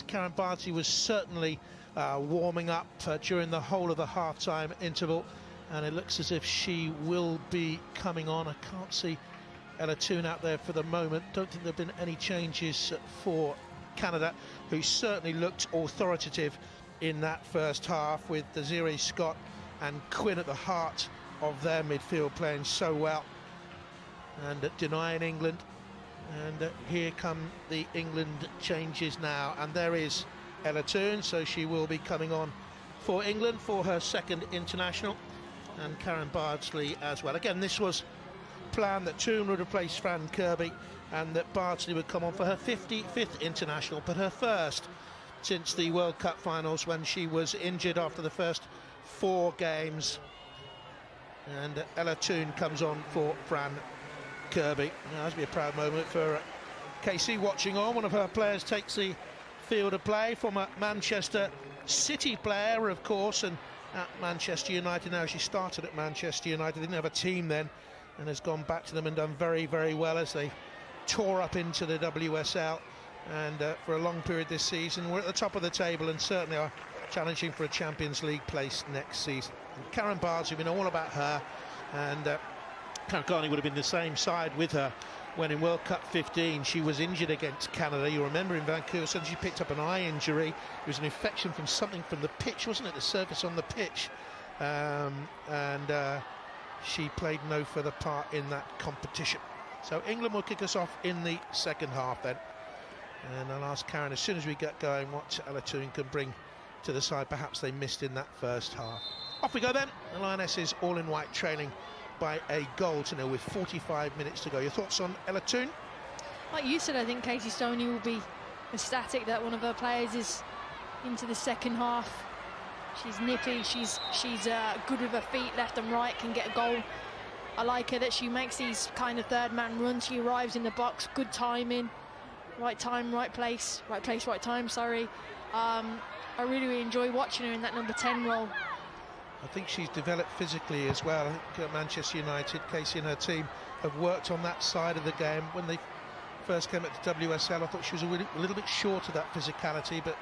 Karen Barty was certainly warming up during the whole of the half-time interval, and it looks as if she will be coming on. I can't see Ella Toon out there for the moment. Don't think there have been any changes for Canada, who certainly looked authoritative in that first half, with Desiree Scott and Quinn at the heart of their midfield, playing so well and denying England. And here come the England changes now, and there is Ella Toon, so she will be coming on for England for her second international, and Karen Bardsley as well. Again, this was planned that Toon would replace Fran Kirby and that Bardsley would come on for her 55th international, but her first since the World Cup finals, when she was injured after the first 4 games. And Ella Toon comes on for Fran Kirby. Now, that'll be a proud moment for Casey watching on. One of her players takes the field of play, from a Manchester City player, of course, and at Manchester United now. She started at Manchester United, didn't have a team then, and has gone back to them and done very, very well as they tore up into the WSL. And for a long period this season, we're at the top of the table and certainly are challenging for a Champions League place next season. And Karen Bardsley, we know all about her, and Karen Carney would have been the same side with her when in World Cup 15 she was injured against Canada. You remember in Vancouver, suddenly she picked up an eye injury. It was an infection from something from the pitch, wasn't it? The surface on the pitch. She played no further part in that competition. So England will kick us off in the second half then. And I'll ask Karen, as soon as we get going, what Ella Toon can bring to the side. Perhaps they missed in that first half. Off we go then. The Lionesses all in white, trailing by a goal to nil with 45 minutes to go. Your thoughts on Ella Toon? Like you said, I think Katie Stoney will be ecstatic that one of her players is into the second half. She's nippy, she's good with her feet, left and right, can get a goal. I like her that she makes these kind of third man runs. She arrives in the box, good timing, right time, right place, right time, sorry. I really enjoy watching her in that number 10 role. I think she's developed physically as well. I think Manchester United, Casey and her team have worked on that side of the game. When they first came up to WSL, I thought she was a little bit short of that physicality, but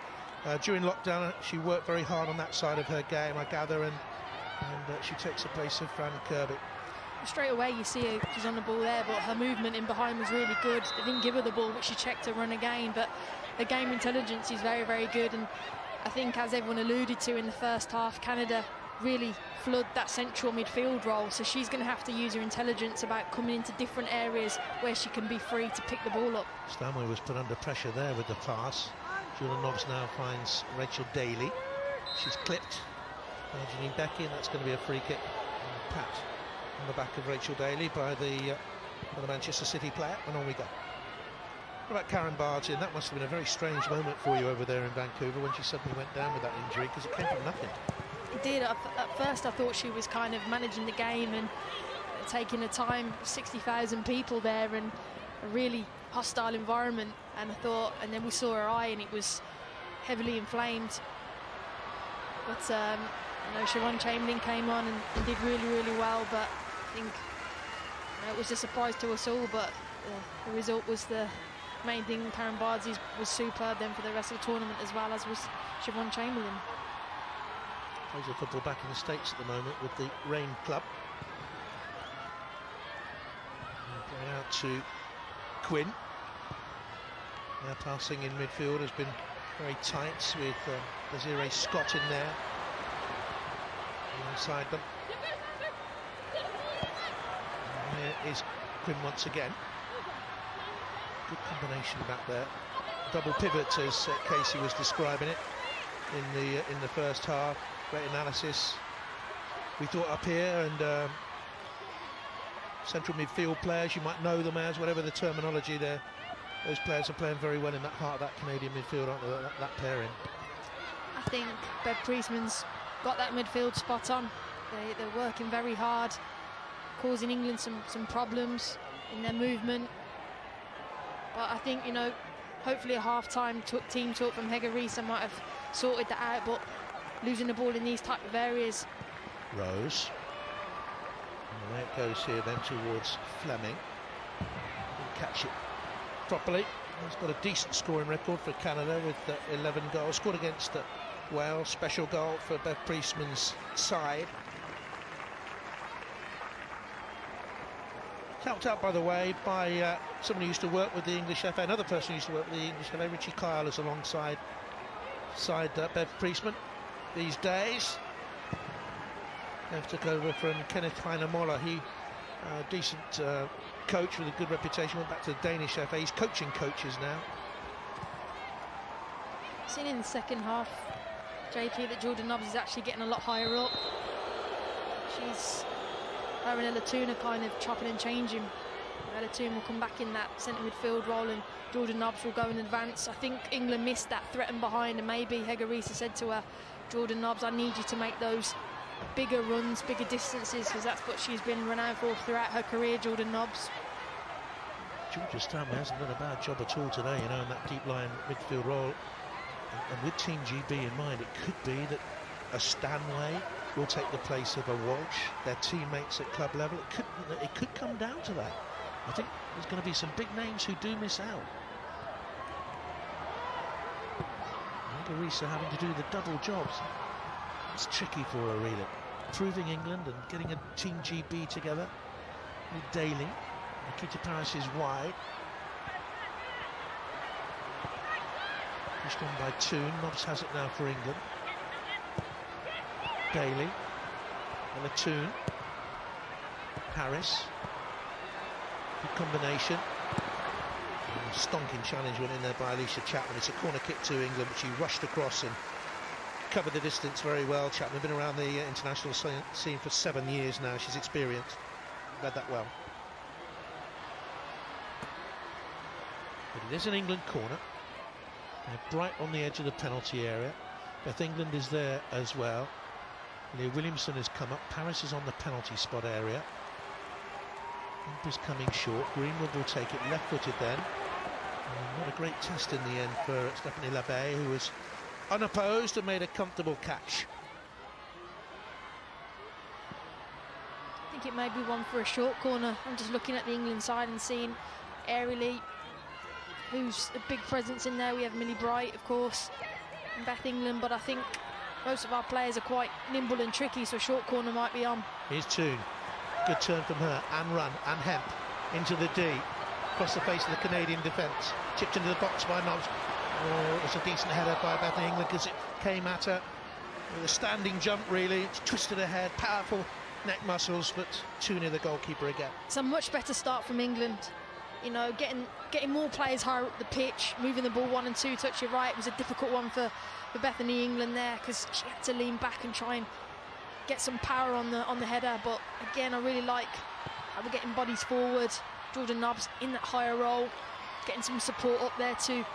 during lockdown she worked very hard on that side of her game, I gather, and she takes the place of Fran Kirby. Straight away you see her, she's on the ball there, but her movement in behind was really good. They didn't give her the ball, but she checked her run again. But the game intelligence is very, very good, and I think, as everyone alluded to in the first half, Canada really flood that central midfield role, so she's going to have to use her intelligence about coming into different areas where she can be free to pick the ball up. Stanway was put under pressure there with the pass. Julia Nobbs now finds Rachel Daly. She's clipped by Janine Becky, and that's going to be a free kick. Pat on the back of Rachel Daly by the Manchester City player, and on we go. What about Karen Bardsley? That must have been a very strange moment for you over there in Vancouver when she suddenly went down with that injury, because it came from nothing. It did. At first I thought she was kind of managing the game and taking her time. 60,000 people there and a really hostile environment, and I thought, and then we saw her eye and it was heavily inflamed. But Siobhan Chamberlain came on and did really, really well, but I think it was a surprise to us all, but the result was the main thing. Karen Bardsley was superb then for the rest of the tournament, as well as was Siobhan Chamberlain. Plays her football back in the States at the moment with the Rain Club. Going out to Quinn. Their passing in midfield has been very tight, with Desiree Scott in there alongside them. And here is Quinn once again. Good combination back there. Double pivot, as Casey was describing it in the first half. Great analysis. We thought up here, and central midfield players, you might know them as, whatever the terminology there, those players are playing very well in that heart of that Canadian midfield, aren't they, that pairing? I think Bev Priestman's got that midfield spot on. They're working very hard, causing England some problems in their movement. But I think, hopefully a half-time team talk from Hege Riise might have sorted that out, but losing the ball in these type of areas. Rose. And away it goes here then towards Fleming. Didn't catch it properly. He's got a decent scoring record for Canada with 11 goals. Scored against Wales, special goal for Bev Priestman's side. Helped out, by the way, by someone who used to work with the English FA, another person who used to work with the English FA, Richie Kyle, is alongside Bev Priestman these days. Bev took over from Kenneth Heinemoller. He, decent coach with a good reputation, went back to the Danish FA. He's coaching coaches now. Seen in the second half, JP, that Jordan Nobbs is actually getting a lot higher up. She's her and Ella Toone kind of chopping and changing. Ella Toone will come back in that centre midfield role and Jordan Nobbs will go in advance. I think England missed that threat and behind, and maybe Hege Riise said to her, Jordan Nobbs, I need you to make those bigger runs, bigger distances, because that's what she's been renowned for throughout her career, Jordan Nobbs. Georgia Stanley hasn't done a bad job at all today, you know, in that deep line midfield role. And with Team GB in mind, it could be that a Stanley will take the place of a Walsh, their teammates at club level. It could come down to that. I think there's going to be some big names who do miss out. Hege Riise having to do the double jobs. It's tricky for her, really. Proving England and getting a Team GB together with Daly. Nikita Paris is wide. Pushed on by Toone. Nobbs has it now for England. Daly. And a Toone. Paris. Good combination. And a stonking challenge went in there by Alicia Chapman. It's a corner kick to England, but she rushed across and covered the distance very well. Chapman has been around the international scene for 7 years now. She's experienced. Read that well. But it is an England corner. They're right on the edge of the penalty area. Beth England is there as well. Leah Williamson has come up. Paris is on the penalty spot area. Hemp is coming short. Greenwood will take it left-footed then. Not a great test in the end for Stephanie Labbe, who was unopposed and made a comfortable catch. I think it may be one for a short corner. I'm just looking at the England side and seeing aerially who's a big presence in there. We have Millie Bright, of course, and Beth England, but I think most of our players are quite nimble and tricky, so a short corner might be on. Here's Toone. Good turn from her, and run, and Hemp into the D. Across the face of the Canadian defence. Chipped into the box by Nobbs. Oh, it was a decent header by Beth England because it came at her with a standing jump, really. It's twisted her head, powerful neck muscles, but too near the goalkeeper again. It's a much better start from England. You know, getting more players higher up the pitch, moving the ball 1 and 2 touch. You're right, it was a difficult one for Bethany England there because she had to lean back and try and get some power on the header. But again, I really like how we're getting bodies forward. Jordan Nobbs in that higher role, getting some support up there to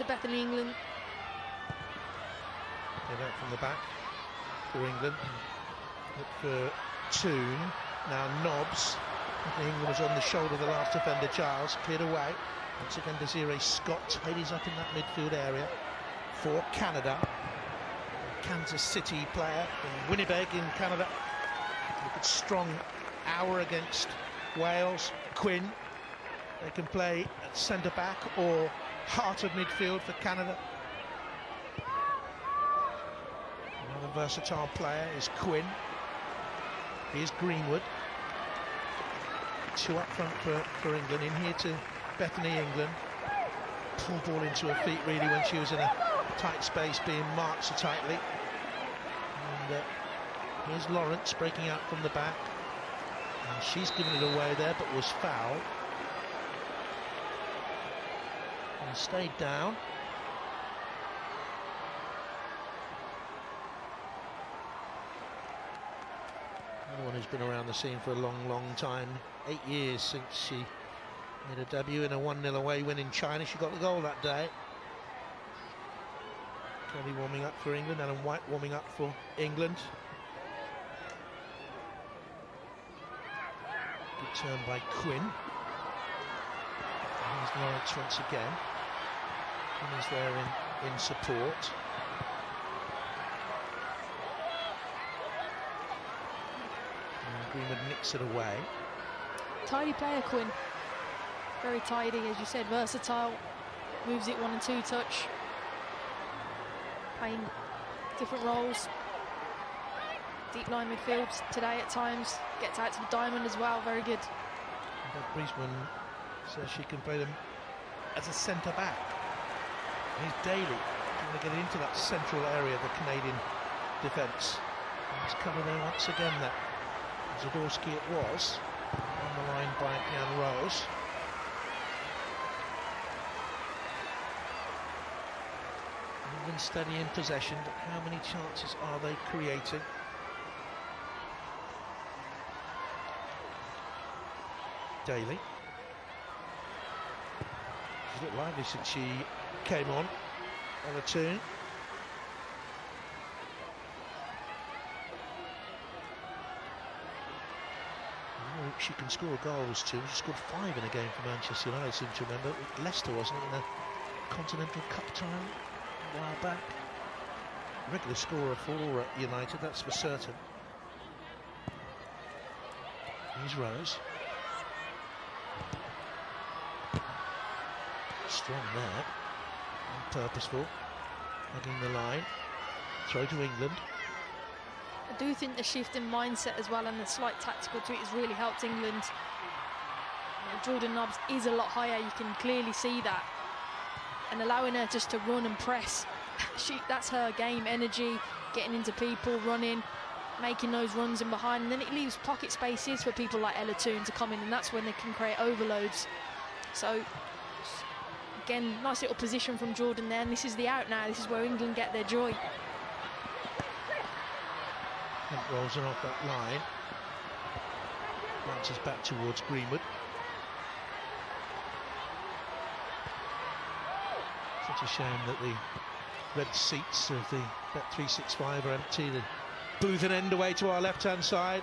Bethany England. Get out from the back for England. Look for Toone. Now Nobbs. England was on the shoulder of the last defender, Giles, cleared away. Once again, Desiree Scott tidies up in that midfield area for Canada. Kansas City player from Winnipeg in Canada. A good strong hour against Wales. Quinn. They can play at centre-back or heart of midfield for Canada. Another versatile player is Quinn. Here's Greenwood. 2 up front for England. In here to Bethany England. Pull ball into her feet really when she was in a tight space being marked so tightly. And here's Lawrence breaking out from the back. And she's given it away there but was fouled. And stayed down. Another one who's been around the scene for a long time. 8 years since she made a debut in a 1-0 away win in China. She got the goal that day. Kelly warming up for England, Ellen White warming up for England. Good turn by Quinn. And here's Lawrence once again. And he's there in support. And Greenwood nicks it away. Tidy player, Quinn. Very tidy, as you said, versatile. Moves it 1 and 2 touch. Playing different roles. Deep line midfields today at times. Gets out to the diamond as well, very good. Griezmann says she can play them as a centre-back. He's Daly trying to get into that central area of the Canadian defence. It's covered there once again, that Zadorsky it was, on the line by Jan Rose. England steady in possession, but how many chances are they creating? Daly. She's looked lively since she came on a tune. She can score goals too. She scored 5 in a game for Manchester United, I seem to remember. Leicester, wasn't it, in the Continental Cup time a while back? Regular scorer for United, that's for certain. Here's Rose. Strong there, and purposeful, hugging the line. Throw to England. I do think the shift in mindset as well and the slight tactical tweak has really helped England. Jordan Nobbs is a lot higher, you can clearly see that. And allowing her just to run and press, that's her game, energy, getting into people, running, making those runs in behind, and then it leaves pocket spaces for people like Ella Toone to come in, and that's when they can create overloads. So again, nice little position from Jordan there, and this is the out now. This is where England get their joy. Hemp rolls her off that line. Bounces back towards Greenwood. Such a shame that the red seats of the Bet365 are empty. The booth and end away to our left-hand side.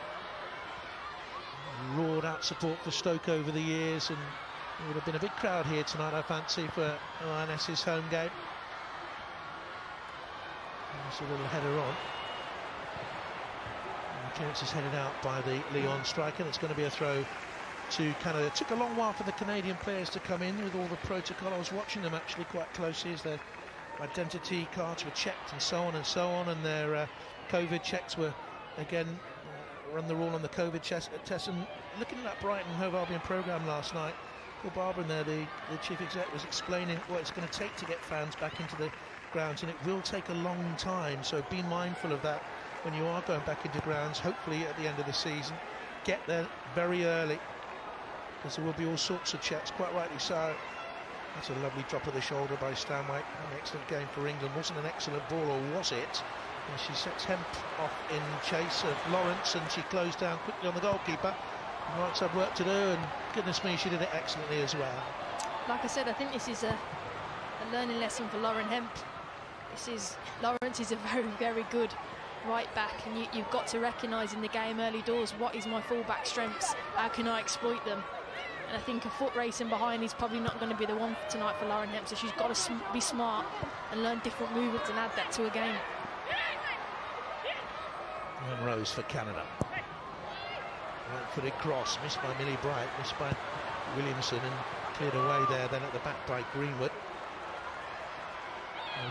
Roared out support for Stoke over the years, and it would have been a big crowd here tonight, I fancy, for Lionesses' home game. Nice little header on. And the clearance is headed out by the Lyon striker. It's going to be a throw to Canada. It took a long while for the Canadian players to come in with all the protocol. I was watching them actually quite closely as their identity cards were checked and so on, and their COVID checks were again run the rule on the COVID test. And looking at that Brighton Hove Albion programme last night, Paul Barber there, the chief exec, was explaining what it's going to take to get fans back into the grounds, and it will take a long time, so be mindful of that when you are going back into grounds, hopefully at the end of the season. Get there very early, because there will be all sorts of checks, quite rightly so. That's a lovely drop of the shoulder by Stanway. An excellent game for England. Wasn't an excellent ball, or was it? And she sets Hemp off in chase of Lawrence, and she closed down quickly on the goalkeeper. Lawrence had work to do, and goodness me, she did it excellently as well. Like I said, I think this is a learning lesson for Lauren Hemp. Lawrence is a very, very good right back, and you've got to recognise in the game early doors, what is my full-back strengths? How can I exploit them? And I think a foot racing behind is probably not going to be the one tonight for Lauren Hemp, so she's got to be smart and learn different movements and add that to a game. And Rose for Canada. Right-footed cross, missed by Millie Bright, missed by Williamson, and cleared away there then at the back by Greenwood.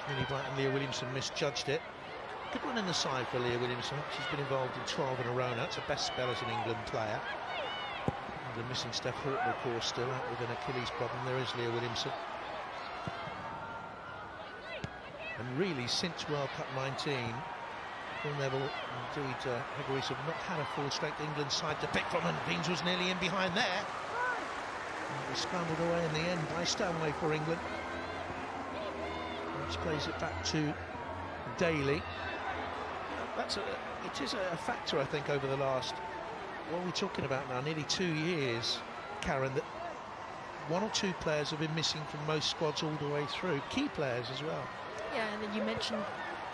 Millie Bright and Leah Williamson misjudged it. Good run in the side for Leah Williamson. She's been involved in 12 in a row now. It's her best spell as an England player. And the missing Steph Horton, of course, still out with an Achilles problem. There is Leah Williamson. And really, since World Cup 19, Phil Neville, indeed, Hegoris have not had a full-strength England side to pick from, and Veens was nearly in behind there. And it was scrambled away in the end by Stanway for England. Which plays it back to Daly. It is a factor, I think, over the last, what are we talking about now, nearly 2 years, Karen, that one or two players have been missing from most squads all the way through, key players as well. Yeah, and then you mentioned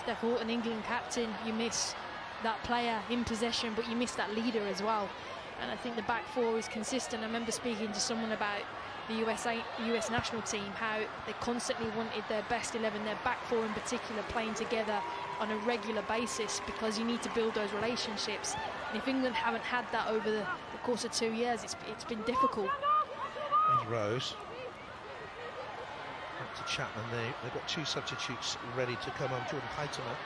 Steph Horton, England captain. You miss that player in possession, but you miss that leader as well. And I think the back four is consistent. I remember speaking to someone about the US national team, how they constantly wanted their best 11, their back four in particular, playing together on a regular basis, because you need to build those relationships. And if England haven't had that over the course of 2 years, it's been difficult. There's Rose. Back to Chapman. They've got two substitutes ready to come on. Jordan Heitemer,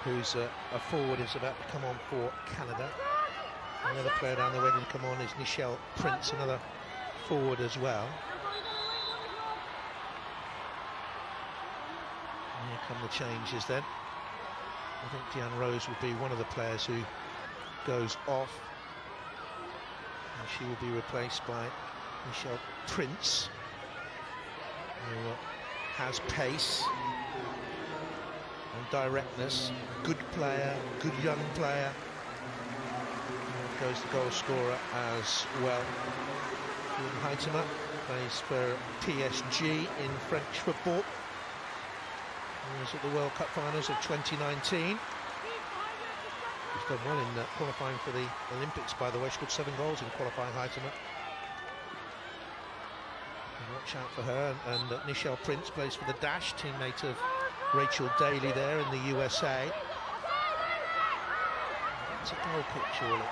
who's a forward, is about to come on for Canada. Another player down the way to come on is Nichelle Prince, another forward as well. And here come the changes then. I think Deanne Rose will be one of the players who goes off. And she will be replaced by Nichelle Prince, who has pace and directness. Good player, good young player. And goes the goal scorer as well. Jordan Heitemer plays for PSG in French football. He was at the World Cup finals of 2019. He's done well in qualifying for the Olympics, by the way. She scored 7 goals in qualifying, Heitemer. Watch out for her. And Nichelle Prince plays for the Dash, teammate of Rachel Daly there in the USA. It's a goal kick, surely.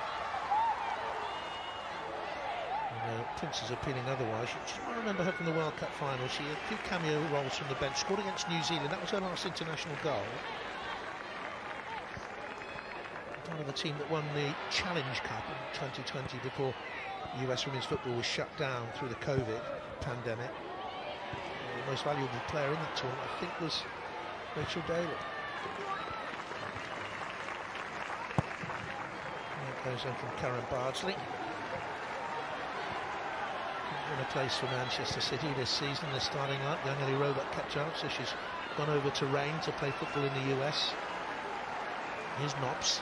Prince is appealing otherwise. I remember her from the World Cup final. She had a few cameo roles from the bench, scored against New Zealand. That was her last international goal. Part of the team that won the Challenge Cup in 2020 before US women's football was shut down through the COVID pandemic. The most valuable player in that tournament, I think, was Rachel Daly. That goes on from Karen Bardsley. In a place for Manchester City this season. They're starting up. Young Ellie Roebuck kept out, so she's gone over to Reign to play football in the US. Here's Nobbs.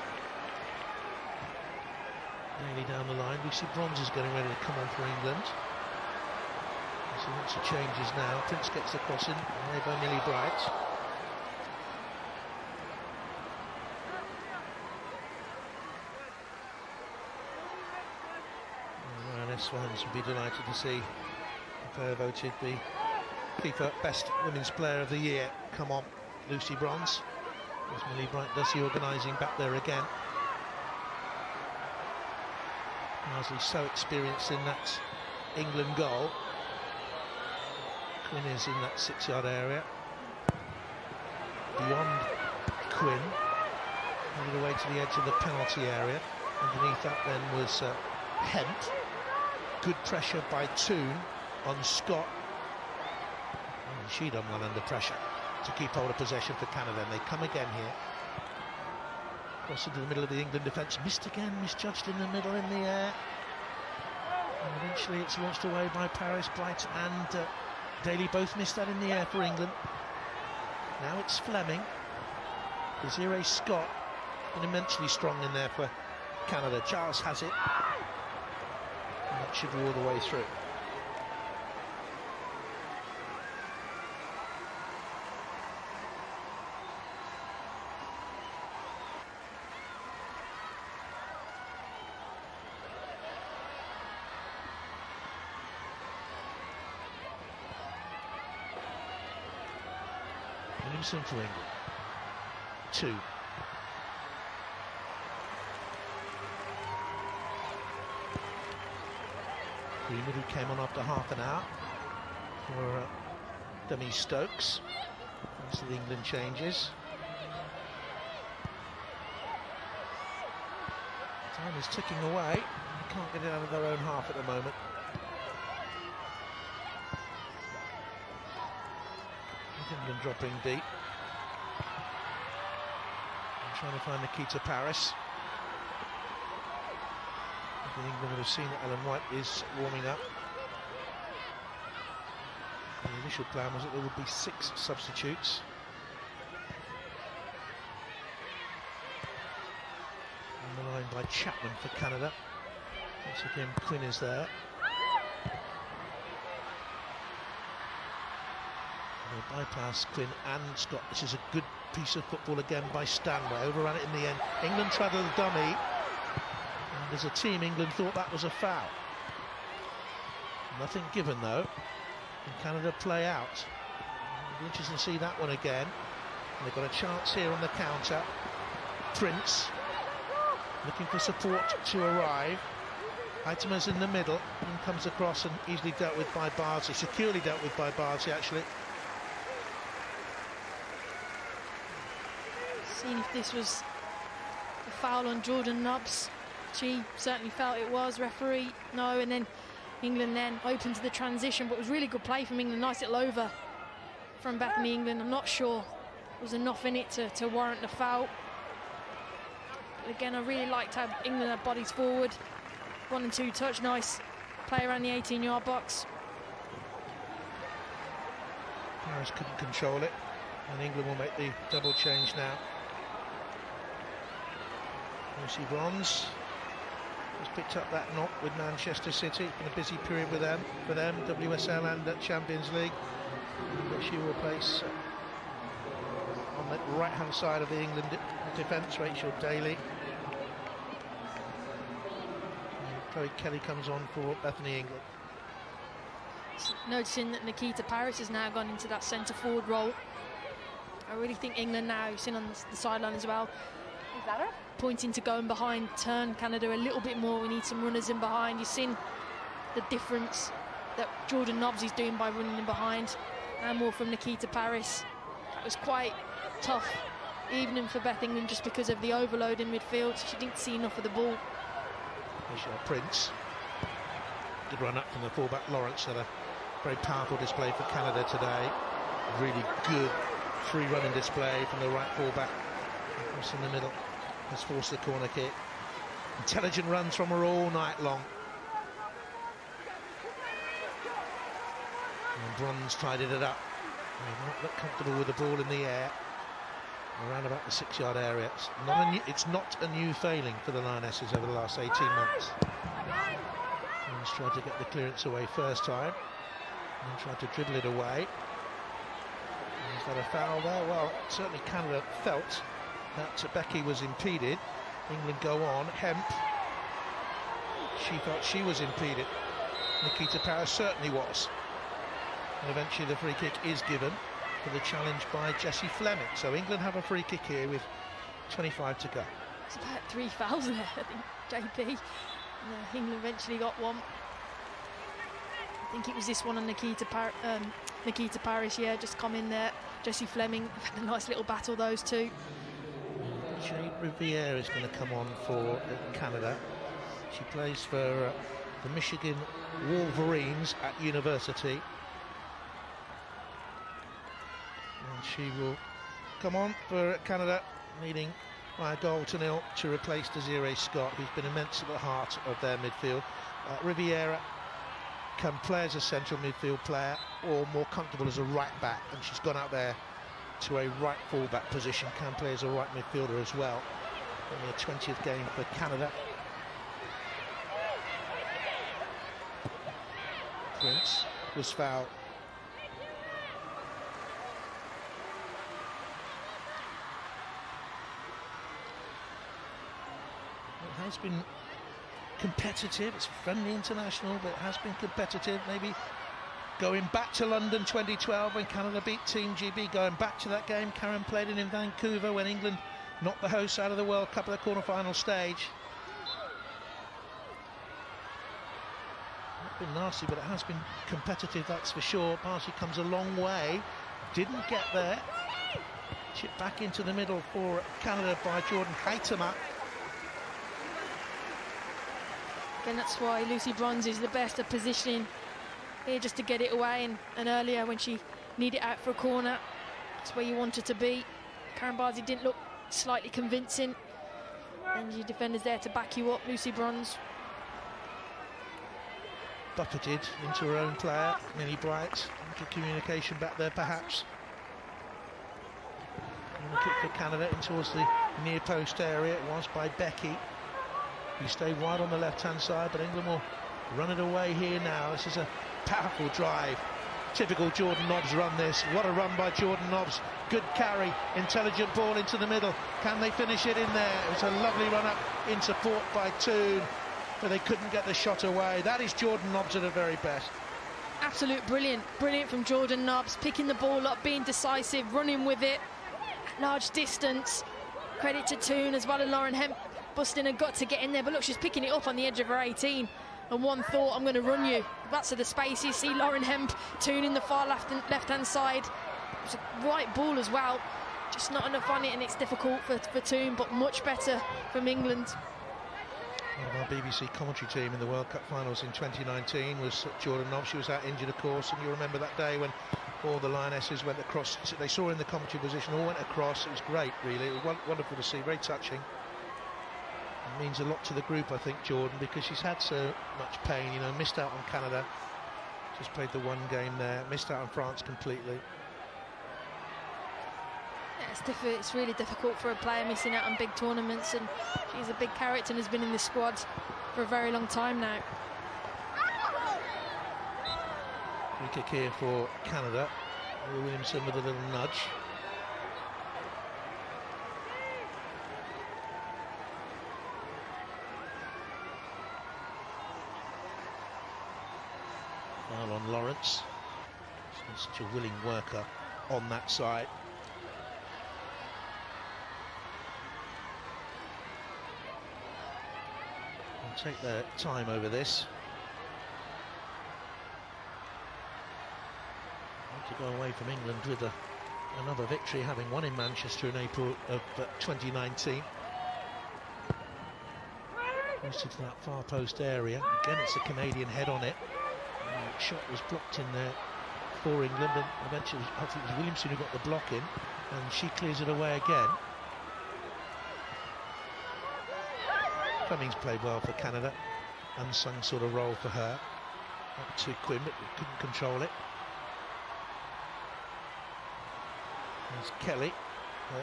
Nearly down the line. Lucy Bronze is getting ready to come on for England. So lots of changes now. Prince gets the cross in, made by Millie Bright. Lionesses fans would be delighted to see the player voted the FIFA Best Women's Player of the Year. Come on, Lucy Bronze. As Millie Bright does the organising back there again. Marsley's so experienced in that England goal. Quinn is in that 6-yard area. Beyond Quinn, all the way to the edge of the penalty area. Underneath that then was Hemp. Good pressure by Toon on Scott. And she done well under pressure to keep hold of possession for Canada. And they come again here. Cross into the middle of the England defence. Missed again, misjudged in the middle, in the air. And eventually it's launched away by Paris. Bright and Daly both missed that in the air for England. Now it's Fleming. Desiree Scott, been immensely strong in there for Canada. Charles has it. And that should be all the way through. Williamson for England. 2. Freeman, who came on after half an hour for Demi Stokes. Most of the England changes. Time is ticking away. They can't get it out of their own half at the moment. England dropping deep. I'm trying to find Nikita Paris. I think England would have seen that Ellen White is warming up. The initial plan was that there would be 6 substitutes. On the line by Chapman for Canada. Once again, Quinn is there. They bypass Quinn and Scott. This is a good piece of football again by Stanway. Overran it in the end. England tried a dummy. And as a team, England thought that was a foul. Nothing given though. And Canada play out. It'll be interesting to see that one again. And they've got a chance here on the counter. Prince looking for support to arrive. Heitema's in the middle and comes across and easily dealt with by Bardsey, securely dealt with by Bardsey actually. Seeing if this was a foul on Jordan Nobbs. She certainly felt it was. Referee, no. And then England then open to the transition, but it was really good play from England. Nice little over from Bethany England. I'm not sure there was enough in it to warrant the foul. But again, I really liked how England had bodies forward. 1 and 2 touch, nice play around the 18-yard box. Paris couldn't control it, and England will make the double change now. Lucy Bronze has picked up that knock with Manchester City. It's been a busy period for them, WSL and Champions League. But she will place on the right-hand side of the England defence, Rachel Daly. And Chloe Kelly comes on for Bethany England. Noticing that Nikita Parris has now gone into that centre-forward role. I really think England now, sitting on the sideline as well, is that her? Pointing to going behind, turn Canada a little bit more. We need some runners in behind. You've seen the difference that Jordan Nobbs is doing by running in behind, and more from Nikita Parris. That was quite tough evening for Beth England just because of the overload in midfield. She didn't see enough of the ball. Prince, good run up from the fullback. Lawrence had a very powerful display for Canada today. Really good free running display from the right fullback. Across in the middle has forced the corner kick. Intelligent runs from her all night long. And Bronze tidied it up. They not look comfortable with the ball in the air around about the 6-yard area. It's not a new failing for the Lionesses over the last 18 months. Bronze tried to get the clearance away first time and tried to dribble it away. Is that a foul there? Well, certainly Canada felt that Becky was impeded. England go on. Hemp, she felt she was impeded. Nikita Parris certainly was. And eventually the free kick is given for the challenge by Jessie Fleming. So England have a free kick here with 25 to go. It's about 3 fouls there, I think, JP. England eventually got one. I think it was this one on Nikita Parris, yeah, just come in there. Jessie Fleming, a nice little battle, those two. Jade Riviere is going to come on for Canada. She plays for the Michigan Wolverines at university. And she will come on for Canada, leading by a goal to 0 to replace Desiree Scott, who's been immense at the heart of their midfield. Riviera can play as a central midfield player or more comfortable as a right back, and she's gone out there to a right full-back position, can play as a right midfielder as well. Only a 20th game for Canada. Prince was fouled. It has been competitive, it's friendly international, but it has been competitive. Maybe going back to London 2012 when Canada beat Team GB, going back to that game Karen played in Vancouver when England knocked the hosts out of the World Cup at the quarter-final stage. Not been nasty, but it has been competitive, that's for sure. Bardsey comes a long way, didn't get there. Chip back into the middle for Canada by Jordan Heitema. Again, that's why Lucy Bronze is the best at positioning here, just to get it away, and earlier when she needed it out for a corner, that's where you want her to be. Karen Bardsey didn't look slightly convincing, and your defender's there to back you up. Lucy Bronze buffeted into her own player, Millie Bright. Good communication back there, perhaps. And a kick for Canada in towards the near post area. It was by Becky. He stayed wide on the left-hand side, but England will run it away here now. This is a powerful drive. Typical Jordan Nobbs run this. What a run by Jordan Nobbs. Good carry, intelligent ball into the middle. Can they finish it in there? It was a lovely run-up in support by Toon, but they couldn't get the shot away. That is Jordan Nobbs at her very best. Absolute brilliant from Jordan Nobbs, picking the ball up, being decisive, running with it at large distance. Credit to Toon as well as Lauren Hemp busting her gut to get in there, but look, she's picking it up on the edge of her 18. and one thought, I'm going to run you. That's to the space. You see Lauren Hemp tuning the far left-hand side. It's a right ball as well. Just not enough on it, and it's difficult for Toon, but much better from England. One of our BBC commentary team in the World Cup finals in 2019 was Jordan Nobbs. She was out injured, of course, and you remember that day when all the Lionesses went across. They saw her in the commentary position, all went across. It was great, really. It was wonderful to see, very touching. It means a lot to the group, I think, Jordan, because she's had so much pain, you know, missed out on Canada, just played the one game there, missed out on France completely. Yeah, it's really difficult for a player missing out on big tournaments, and she's a big character and has been in the squad for a very long time now. Free kick here for Canada. Williamson with a little nudge. Foul on Lawrence. She's such a willing worker on that side. They'll take their time over this. To go away from England with another victory, having won in Manchester in April of 2019. Posted to that far post area. Again, it's a Canadian head on it. Shot was blocked in there for England, and eventually I think it was Williamson who got the block in, and she clears it away again. Fleming's played well for Canada. Unsung sort of role for her. Up to Quinn, but couldn't control it. There's Kelly,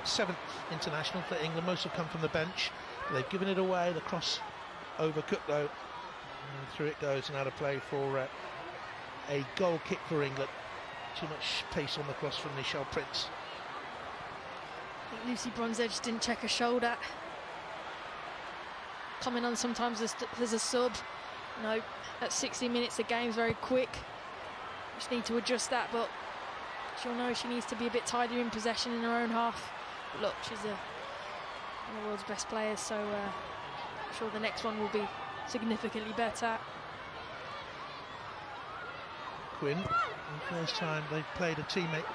7th international for England. Most have come from the bench. They've given it away. The cross over Cooklow, and through it goes, and out of play for a goal kick for England. Too much pace on the cross from Michelle Prince. I think Lucy Bronze-Edge didn't check her shoulder. Coming on sometimes as a sub. No, at 60 minutes the game's very quick. Just need to adjust that, but she'll know she needs to be a bit tidier in possession in her own half. But look, she's one of the world's best players, so I'm sure the next one will be significantly better. Quinn, the first time they've played a teammate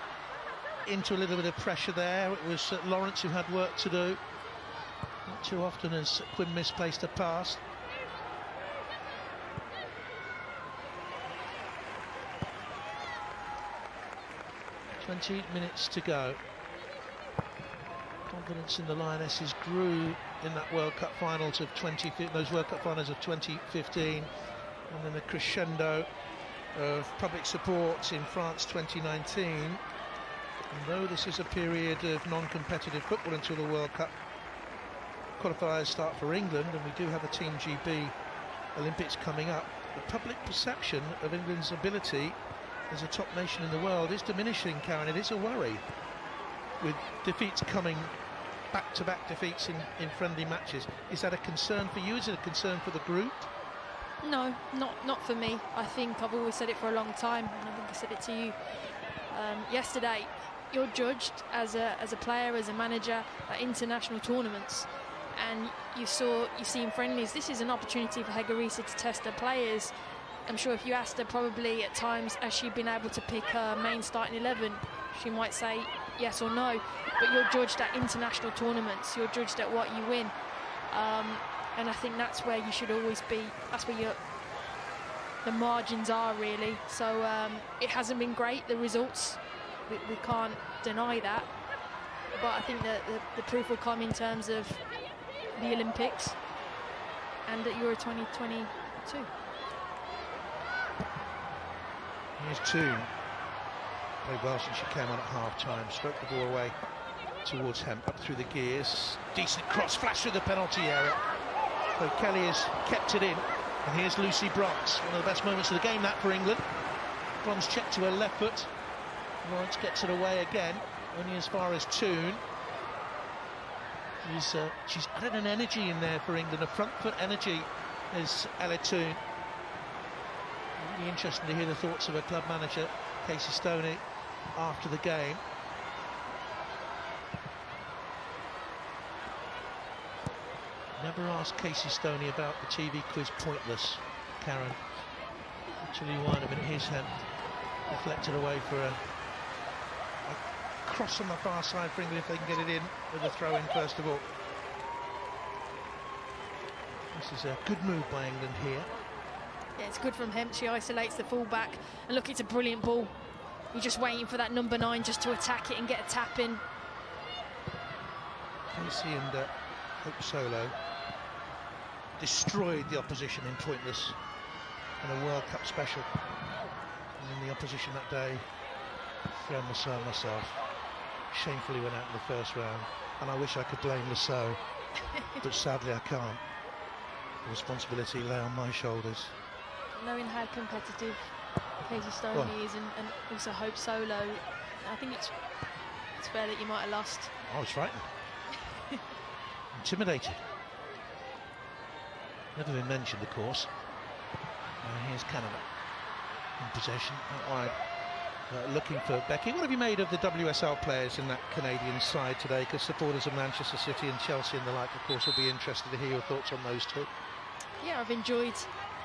into a little bit of pressure there. It was Lawrence who had work to do. Not too often has Quinn misplaced a pass. "20 minutes to go." Confidence in the Lionesses grew in that World Cup finals of those World Cup finals of 2015, and then the crescendo of public support in France 2019. And though this is a period of non-competitive football until the World Cup qualifiers start for England, and we do have a Team GB Olympics coming up, the public perception of England's ability as a top nation in the world is diminishing, Karen. It is a worry, with defeats coming, back-to-back defeats in friendly matches. Is that a concern for you? Is it a concern for the group? No, not for me. I think I've always said it for a long time, and I think I said it to you yesterday. You're judged as a player, as a manager, at international tournaments, and you see in friendlies, this is an opportunity for Hegarisa to test her players. I'm sure if you asked her, probably at times, has she been able to pick her main starting 11, she might say yes or no. But you're judged at international tournaments, you're judged at what you win, and I think that's where you should always be. That's where the margins are, really. So it hasn't been great, the results, we can't deny that, but I think that the proof will come in terms of the Olympics and at Euro 2022. Here's Toon. Played well since she came on at half-time. Stroked the ball away towards Hemp, up through the gears. Decent cross, flash through the penalty area. So Kelly has kept it in. And here's Lucy Bronze. One of the best moments of the game, that, for England. Bronze checked to her left foot. Lawrence gets it away again, only as far as Toon. She's added an energy in there for England, a front foot energy, is Ella Toon. Really interesting to hear the thoughts of her club manager, Casey Stoney, after the game. Never asked Casey Stoney about the TV quiz Pointless. Karen. Actually wide of it, his hand deflected away for a cross on the far side for England if they can get it in with a throw in first of all. This is a good move by England here. Yeah, it's good from Hemp. She isolates the fullback, and look, it's a brilliant ball. You're just waiting for that number 9 just to attack it and get a tap in. Casey and Hope Solo destroyed the opposition in pointless in a World Cup special. And in the opposition that day, firmness and myself shamefully went out in the first round, and I wish I could blame Lasso, but sadly I can't. The responsibility lay on my shoulders. Knowing how competitive Casey Stoney is, and also Hope Solo, I think it's fair that you might have lost. I was frightened. Intimidated. Never been mentioned, of course. Here's Canada in possession. Looking for Becky. What have you made of the WSL players in that Canadian side today? Because supporters of Manchester City and Chelsea and the like, of course, will be interested to hear your thoughts on those two. Yeah, I've enjoyed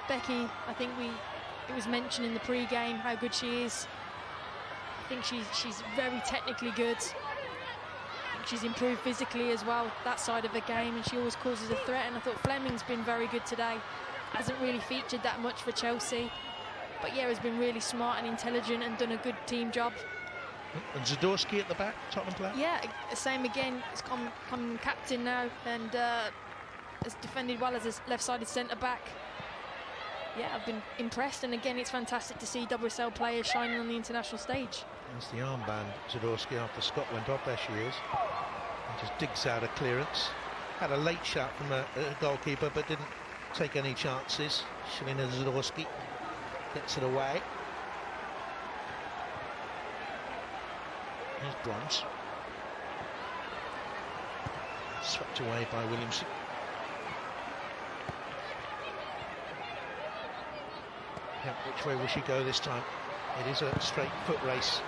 Becky. I think it was mentioned in the pre-game how good she is. I think she's very technically good. I think she's improved physically as well, that side of the game, and she always causes a threat. And I thought Fleming's been very good today. Hasn't really featured that much for Chelsea, but yeah, has been really smart and intelligent and done a good team job. And Zadorsky at the back, Tottenham player? Yeah, same again. He's come captain now, and has defended well as a left-sided centre-back. Yeah, I've been impressed, and again, it's fantastic to see WSL players shining on the international stage. There's the armband, Zadorsky, after Scott went off. There she is. And just digs out a clearance. Had a late shot from a goalkeeper, but didn't take any chances. Shalina Zadorsky gets it away. Here's Bronze. Swept away by Williamson. Which way will she go this time? It is a straight foot race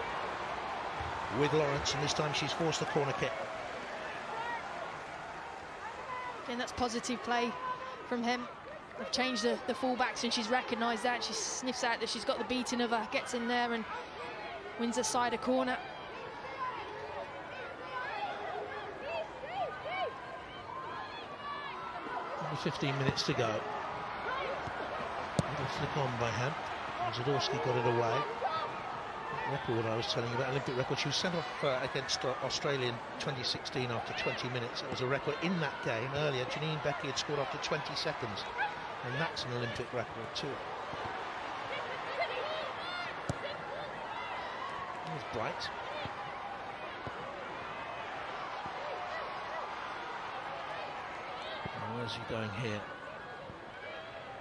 with Lawrence, and this time she's forced the corner kick. Again, that's positive play from him. They've changed the fullbacks, and she's recognised that. She sniffs out that she's got the beating of her, gets in there and wins a side of corner. Only 15 minutes to go. Little flick on by Hemp. Zadorsky got it away. Record I was telling you about, Olympic record. She was sent off against Australia in 2016 after 20 minutes. That was a record in that game earlier. Janine Becky had scored after 20 seconds, and that's an Olympic record too. There's Bright. Now, where's he going here?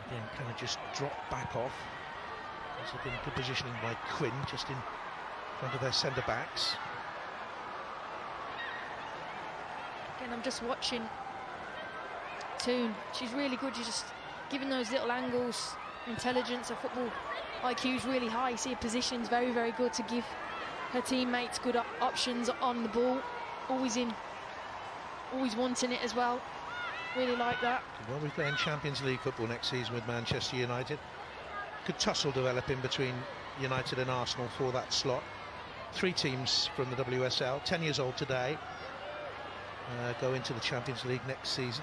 Again, kind of just drop back off. There's a good positioning by Quinn, just in front of their centre backs. Again, I'm just watching Toon. She's really good. She's just giving those little angles. Intelligence, her football IQ is really high. You see her positions very, very good to give her teammates good options on the ball. Always wanting it as well. Really like that. Well, we're playing Champions League football next season with Manchester United. Good tussle developing between United and Arsenal for that slot. 3 teams from the WSL, 10 years old today, go into the Champions League next season.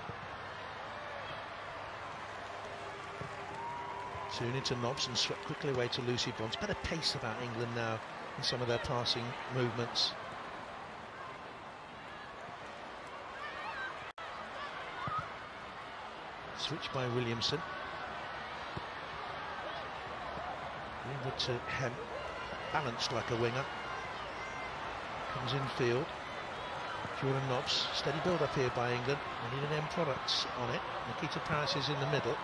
Soon into Nobbs and swept quickly away to Lucy Bronze. Better pace about England now in some of their passing movements. Switch by Williamson. Over to Hemp, balanced like a winger. Comes in field. Jordan Nobbs, steady build up here by England. They need an end product on it. Nikita Paris is in the middle.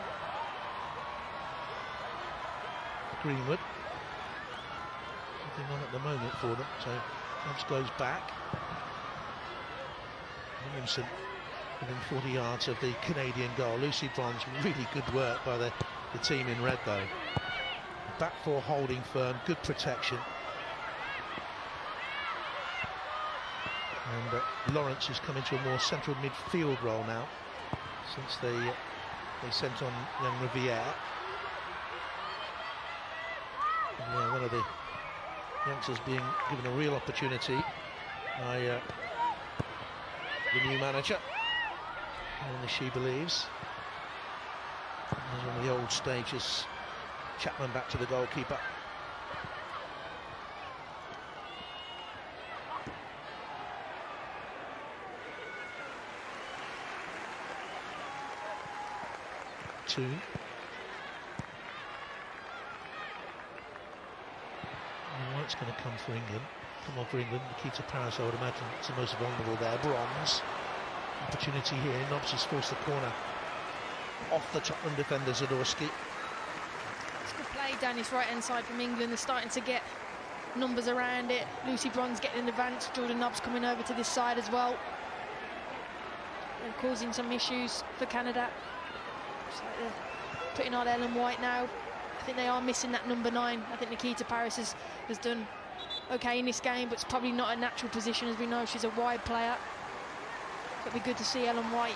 Greenwood. Nothing on at the moment for them, so Nobbs goes back. Williamson within 40 yards of the Canadian goal. Lucy Bronze, really good work by the team in red though. Back 4 holding firm, good protection. And Lawrence has come into a more central midfield role now, since they sent on young Riviere. Yeah, one of the youngsters being given a real opportunity by the new manager, and she believes. There's one of the old stages. Chapman back to the goalkeeper. Toon. White's going to come for England. Come on for England. Nikita Paris, I would imagine, is the most vulnerable there. Bronze. Opportunity here. Nobbs has forced the corner off the Tottenham defender, Zadorsky. It's good play down his right-hand side from England. They're starting to get numbers around it. Lucy Bronze getting in advance. Jordan Nobbs coming over to this side as well. They're causing some issues for Canada. Looks like they're putting on Ellen White now. I think they are missing that number 9. I think Nikita Paris has done okay in this game, but it's probably not a natural position. As we know, she's a wide player. It'd be good to see Ellen White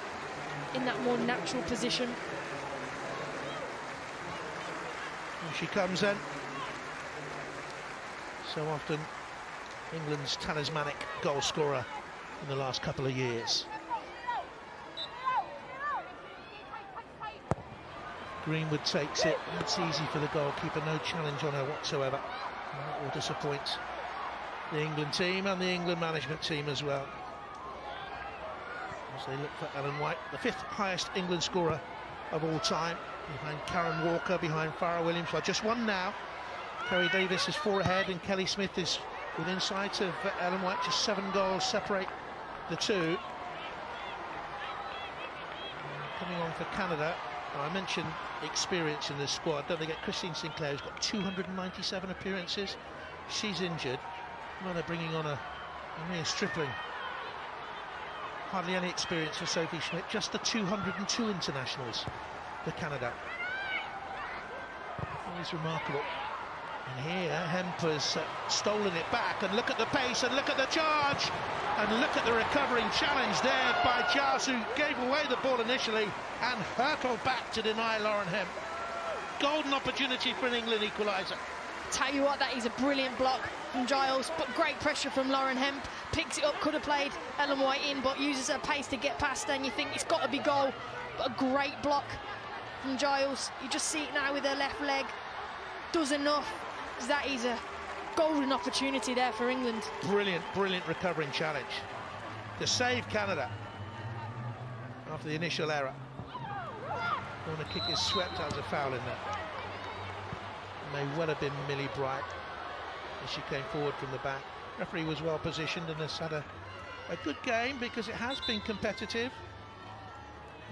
in that more natural position. Here she comes then. So often England's talismanic goal scorer in the last couple of years. Greenwood takes it. It's easy for the goalkeeper. No challenge on her whatsoever. That will disappoint the England team and the England management team as well, as they look for Ellen White, the 5th highest England scorer of all time, behind Karen Walker, behind Farrah Williams. Well, just one now. Kerry Davis is 4 ahead, and Kelly Smith is within sight of Ellen White. Just 7 goals separate the two. Coming on for Canada, I mentioned experience in this squad. Don't forget Christine Sinclair, who's got 297 appearances. She's injured. Well, they're bringing on a mere stripling. Hardly any experience for Sophie Schmidt. Just the 202 internationals for Canada. Always remarkable. And here, Hemp has stolen it back. And look at the pace, and look at the charge. And look at the recovering challenge there by Giles, who gave away the ball initially and hurtled back to deny Lauren Hemp. Golden opportunity for an England equaliser. Tell you what, that is a brilliant block from Giles, but great pressure from Lauren Hemp. Picks it up, could have played Ellen White in, but uses her pace to get past, and you think it's got to be goal. But a great block from Giles. You just see it now with her left leg. Does enough. That is a golden opportunity there for England. Brilliant, brilliant recovering challenge to save Canada after the initial error. Corner kick is swept as a foul in there. May well have been Millie Bright as she came forward from the back. Referee was well positioned and has had a good game, because it has been competitive.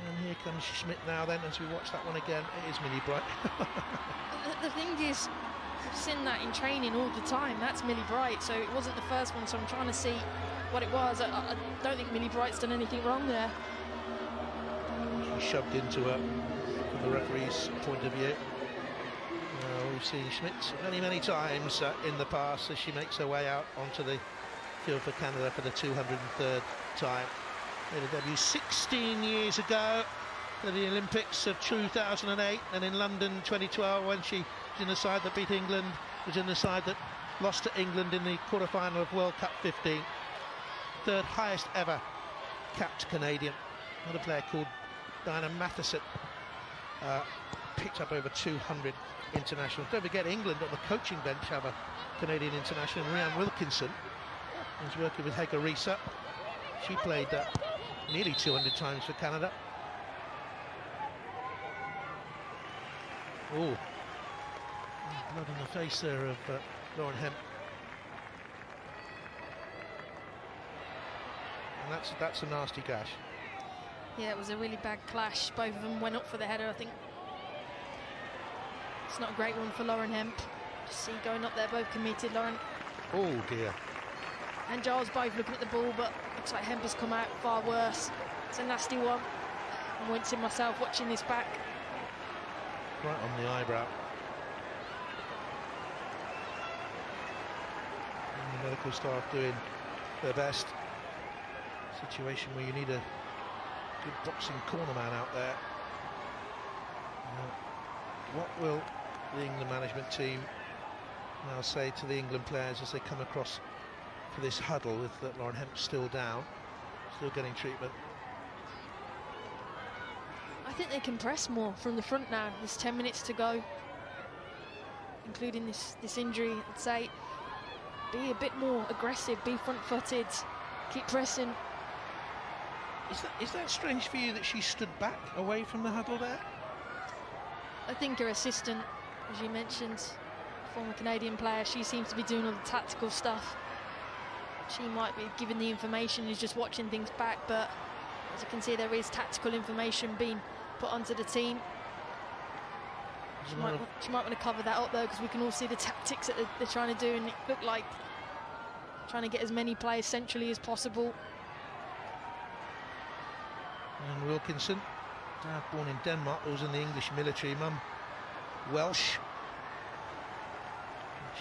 And here comes Schmidt now then, as we watch that one again. It is Millie Bright. The thing is, I've seen that in training all the time. That's Millie Bright, so it wasn't the first one, so I'm trying to see what it was. I don't think Millie Bright's done anything wrong there. She shoved into her from the referee's point of view. We've seen Schmidt many times in the past as she makes her way out onto the field for Canada for the 203rd time. Made her debut 16 years ago at the Olympics of 2008, and in London 2012 when she was in the side that beat England, was in the side that lost to England in the quarter-final of World Cup 15. 3rd highest ever capped Canadian. Another player called Diana Matheson picked up over 200 internationals. Don't forget, England on the coaching bench have a Canadian international, Rhiannon Wilkinson, who's working with Hega Risa. She played nearly 200 times for Canada. Oh, blood on the face there of Lauren Hemp. And that's a nasty gash. Yeah, it was a really bad clash. Both of them went up for the header, I think. It's not a great one for Lauren Hemp. Just see going up there, both committed, Lauren. Oh dear. And Giles both looking at the ball, but looks like Hemp has come out far worse. It's a nasty one. I'm wincing myself watching this back. Right on the eyebrow. And the medical staff doing their best. Situation where you need a good boxing cornerman out there. What will the England management team And I'll say to the England players as they come across for this huddle with Lauren Hemp still down, still getting treatment. I think they can press more from the front now. There's 10 minutes to go, including this injury. I'd say be a bit more aggressive, be front-footed, keep pressing. Is that strange for you that she stood back away from the huddle there? I think her assistant, as you mentioned, former Canadian player, she seems to be doing all the tactical stuff. She might be giving the information, is just watching things back, but as you can see, there is tactical information being put onto the team. She might want to cover that up though, because we can all see the tactics that they're trying to do, and it looked like trying to get as many players centrally as possible. And Wilkinson, dad born in Denmark, was in the English military, mum Welsh.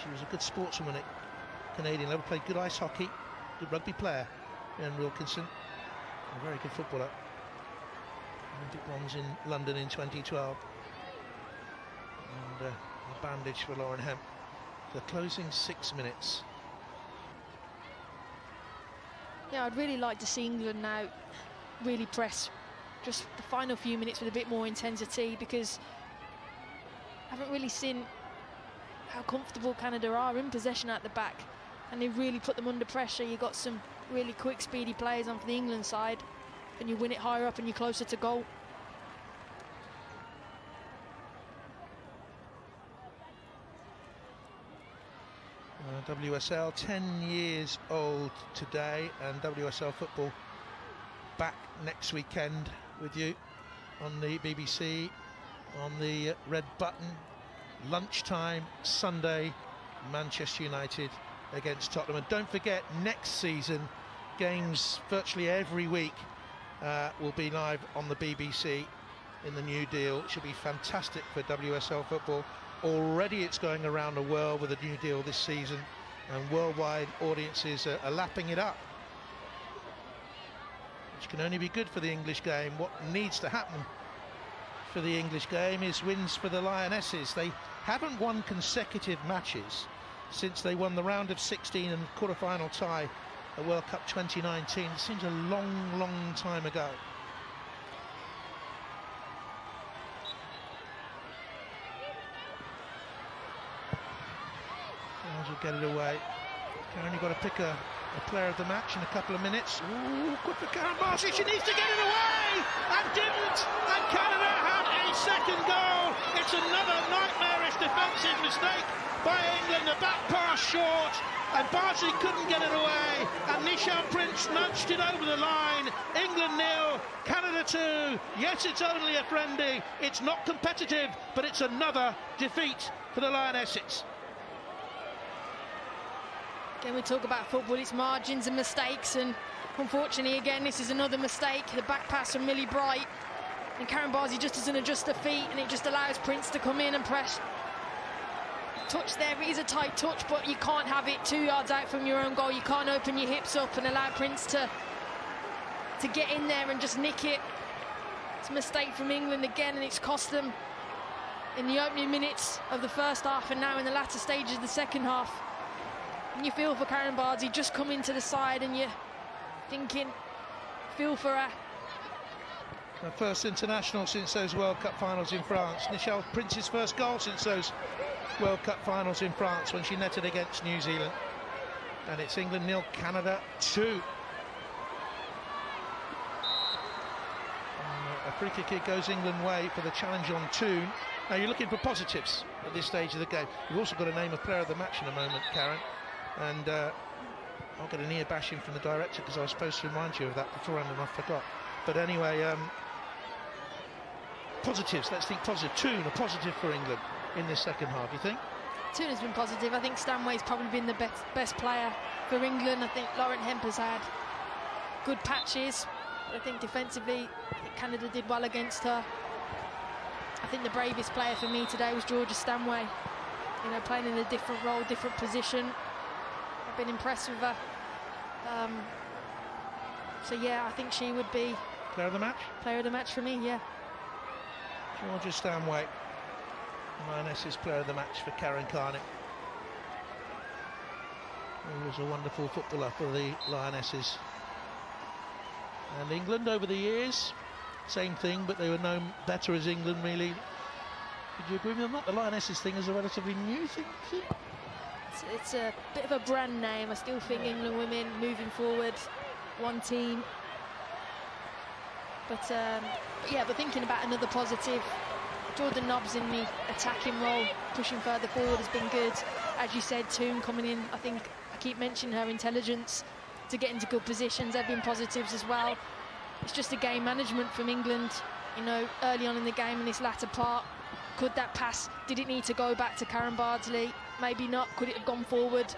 She was a good sportswoman at Canadian level, played good ice hockey, good rugby player. And Wilkinson, a very good footballer. Olympic bronze in London in 2012. And a bandage for Lauren Hemp. The closing 6 minutes. Yeah, I'd really like to see England now really press just the final few minutes with a bit more intensity, because I haven't really seen how comfortable Canada are in possession at the back, and they really put them under pressure. You've got some really quick, speedy players on for the England side, and you win it higher up and you're closer to goal. WSL 10 years old today, and WSL football back next weekend with you on the BBC, on the red button. Lunchtime Sunday, Manchester United against Tottenham. And don't forget, next season games virtually every week will be live on the BBC in the new deal. It should be fantastic for WSL football. Already it's going around the world with a new deal this season, and worldwide audiences are lapping it up, which can only be good for the English game. What needs to happen for the English game is wins for the Lionesses. They haven't won consecutive matches since they won the round of 16 and quarter-final tie at World Cup 2019. It seems a long time ago. Will get it away. Karen, you've got to pick a player of the match in a couple of minutes. Ooh, good for Karen Barsi. She needs to get it away, and didn't. And Canada have a second goal. It's another nightmarish defensive mistake by England. The back pass short, and Barsi couldn't get it away. And Nichelle Prince nudged it over the line. England 0, Canada 2. Yes, it's only a friendly. It's not competitive, but it's another defeat for the Lionesses. Again, we talk about football, it's margins and mistakes, and unfortunately again this is another mistake. The back pass from Millie Bright, and Karen Barsi just doesn't adjust her feet, and it just allows Prince to come in and press. Touch there, it is a tight touch, but you can't have it 2 yards out from your own goal. You can't open your hips up and allow Prince to get in there and just nick it. It's a mistake from England again, and it's cost them in the opening minutes of the first half and now in the latter stages of the second half. And you feel for Karen Barsi, just come into the side, and you're thinking, feel for her. Her first international since those World Cup finals in France. Nichelle Prince's first goal since those World Cup finals in France when she netted against New Zealand. And it's England 0, Canada 2. A free kick goes England way for the challenge on Toon. Now you're looking for positives at this stage of the game. You've also got to name a player of the match in a moment, Karen. And I'll get an ear bashing from the director because I was supposed to remind you of that beforehand and I forgot. But anyway, positives, let's think positive. Toon, a positive for England in this second half, you think? Toon has been positive. I think Stanway's probably been the best player for England. I think Lauren Hemp has had good patches. But I think defensively, Canada did well against her. I think the bravest player for me today was Georgia Stanway. You know, playing in a different role, different position. I've been impressed with her. So yeah, I think she would be player of the match. Player of the match for me, yeah. Georgia Stanway, Lionesses player of the match for Karen Carney. He was a wonderful footballer for the Lionesses. And England over the years, same thing, but they were known better as England, really. Would you agree with that? The Lionesses thing is a relatively new thing. It's a bit of a brand name. I still think England women moving forward, one team. But thinking about another positive, Jordan Nobbs in the attacking role, pushing further forward has been good. As you said, Toon coming in, I think I keep mentioning her intelligence to get into good positions. They've been positives as well. It's just a game management from England, you know, early on in the game in this latter part. Could that pass, did it need to go back to Karen Bardsley? Maybe not. Could it have gone forward?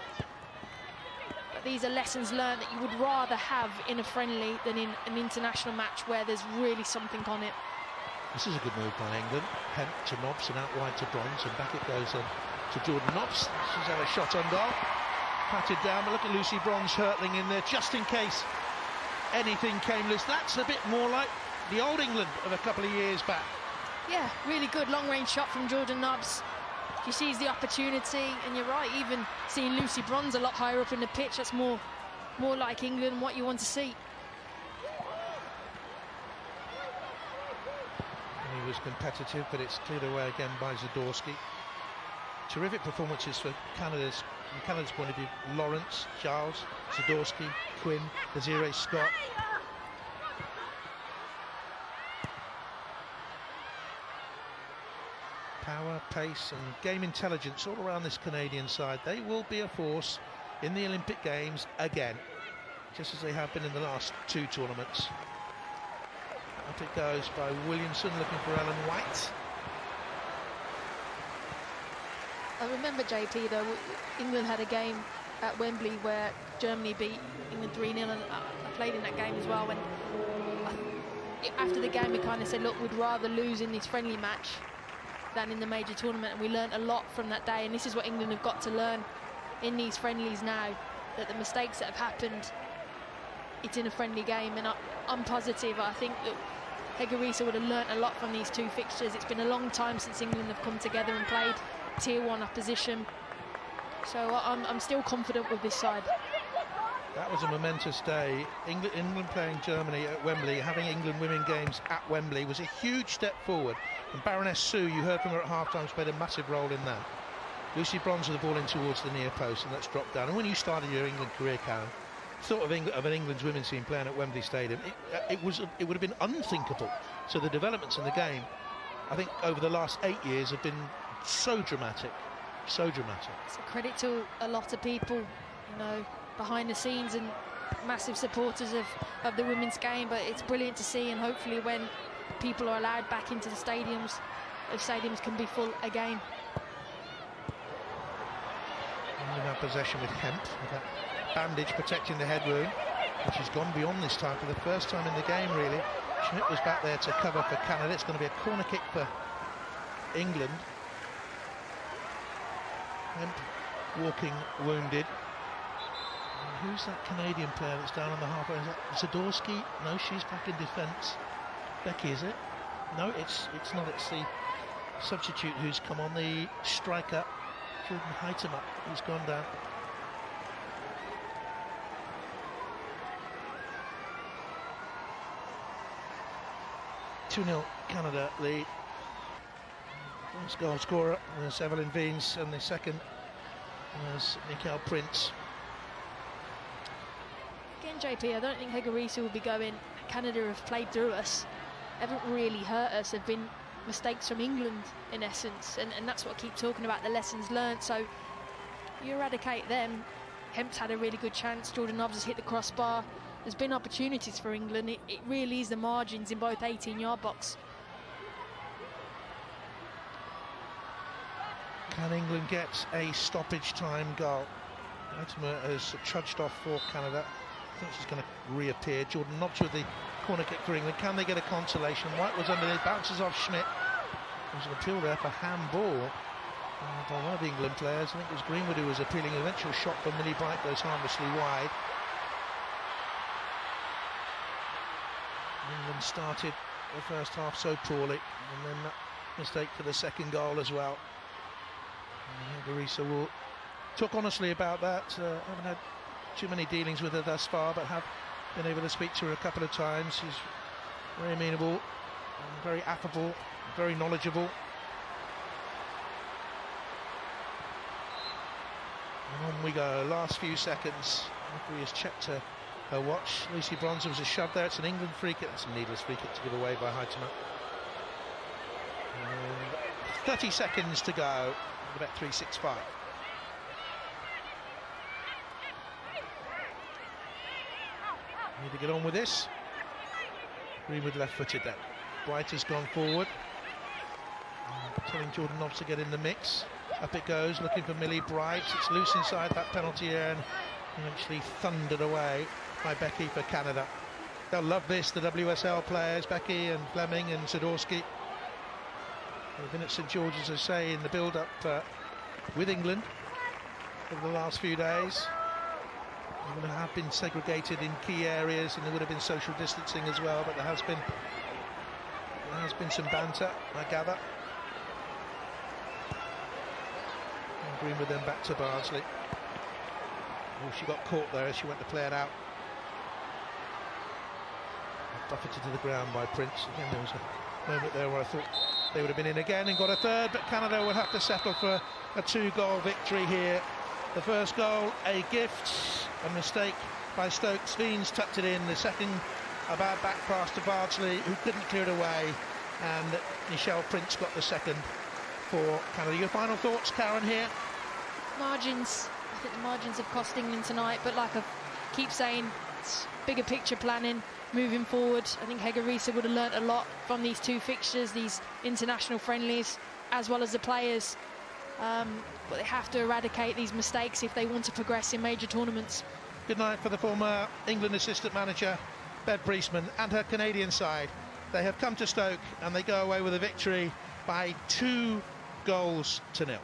But these are lessons learned that you would rather have in a friendly than in an international match where there's really something on it. This is a good move by England. Hemp to Nobbs and out wide to Bronze, and back it goes to Jordan Nobbs. She's had a shot on goal. Patted down, but look at Lucy Bronze hurtling in there just in case anything came loose. That's a bit more like the old England of a couple of years back. Yeah, really good long-range shot from Jordan Nobbs. She sees the opportunity, and you're right, even seeing Lucy Bronze a lot higher up in the pitch, that's more like England, what you want to see. And he was competitive, but it's cleared away again by Zadorsky. Terrific performances for Canada's, from Canada's point of view. Lawrence, Giles, Zadorsky, Quinn, Desiree Scott. Power, pace and game intelligence all around this Canadian side. They will be a force in the Olympic Games again, just as they have been in the last two tournaments. Up it goes by Williamson, looking for Ellen White. I remember, JP, though, England had a game at Wembley where Germany beat England 3-0, and I played in that game as well. And after the game, we kind of said, look, we'd rather lose in this friendly match than in the major tournament, and we learned a lot from that day. And this is what England have got to learn in these friendlies now, that the mistakes that have happened, it's in a friendly game. And I'm positive. I think that Hegarisa would have learnt a lot from these two fixtures. It's been a long time since England have come together and played tier 1 opposition, so I'm still confident with this side. That was a momentous day. England playing Germany at Wembley, having England women games at Wembley was a huge step forward. And Baroness Sue, you heard from her at half-time, played a massive role in that. Lucy Bronze with the ball in towards the near post, and that's dropped down. And when you started your England career, Karen, thought of an England's women's team playing at Wembley Stadium, it would have been unthinkable. So the developments in the game, I think, over the last 8 years have been so dramatic, so dramatic. It's a credit to a lot of people, you know, behind the scenes, and massive supporters of the women's game. But it's brilliant to see, and hopefully when people are allowed back into the stadiums, the stadiums can be full again. And in our possession with Hemp, with that bandage protecting the head wound, which has gone beyond this time for the first time in the game, really. Schmidt was back there to cover for Canada. It's going to be a corner kick for England. Hemp walking wounded. And who's that Canadian player that's down on the halfway? Is that Zadorsky? No, she's back in defence. Becky, is it? No, it's not. It's the substitute who's come on, the striker, Jordan Heitemup, who's gone down. (2-0) Canada lead. First goal scorer was Evelyn Veens, and the second was Nicole Prince. Again, JP, I don't think Hegarisa will be going, Canada have played through us, haven't really hurt us, have been mistakes from England in essence, and that's what I keep talking about, the lessons learned. So you eradicate them. Hemp's had a really good chance, Jordan Nobbs has hit the crossbar, there's been opportunities for England. It really is the margins in both 18-yard box. Can England get a stoppage time goal? Heitemup has trudged off for Canada. I think she's going to reappear. Jordan Nobbs with the corner kick for England. Can they get a consolation? White was underneath, bounces off Schmidt. There's an appeal there for handball by one of the England players. I think it was Greenwood who was appealing. An eventual shot from Millie Bright goes harmlessly wide. England started the first half so poorly, and then that mistake for the second goal as well. Hegarisa will talk honestly about that. Haven't had too many dealings with her thus far, but have been able to speak to her a couple of times. She's very amenable, and very affable, very knowledgeable. And on we go, last few seconds. Referee has checked her watch. Lucy Bronzer was a shove there. It's an England free kick. It's a needless free kick to give away by Heitema. 30 seconds to go. Bet 365. Need to get on with this. Greenwood left-footed then. Bright has gone forward. Telling Jordan Nobbs to get in the mix. Up it goes, looking for Millie Bright. It's loose inside that penalty area and eventually thundered away by Becky for Canada. They'll love this, the WSL players, Becky and Fleming and Zadorsky. They've been at St George's, as I say, in the build-up with England over the last few days. England have been segregated in key areas, and there would have been social distancing as well, but there has been some banter, I gather. And Greenwood then back to Bardsley. Oh, she got caught there as she went to play it out. Buffeted to the ground by Prince. Again, there was a moment there where I thought they would have been in again and got a third, but Canada will have to settle for a 2-goal victory here. The first goal, a gift, a mistake by Stokes. Fiends tucked it in. The second, a bad back pass to Bardsley, who couldn't clear it away, and Michelle Prince got the second for Canada. Your final thoughts, Karen, here? Margins. I think the margins have cost England tonight, but like I keep saying, it's bigger picture planning moving forward. I think Hegarisa would have learnt a lot from these two fixtures, these international friendlies, as well as the players. But they have to eradicate these mistakes if they want to progress in major tournaments. Good night for the former England assistant manager, Bev Priestman, and her Canadian side. They have come to Stoke and they go away with a victory by 2 goals to 0.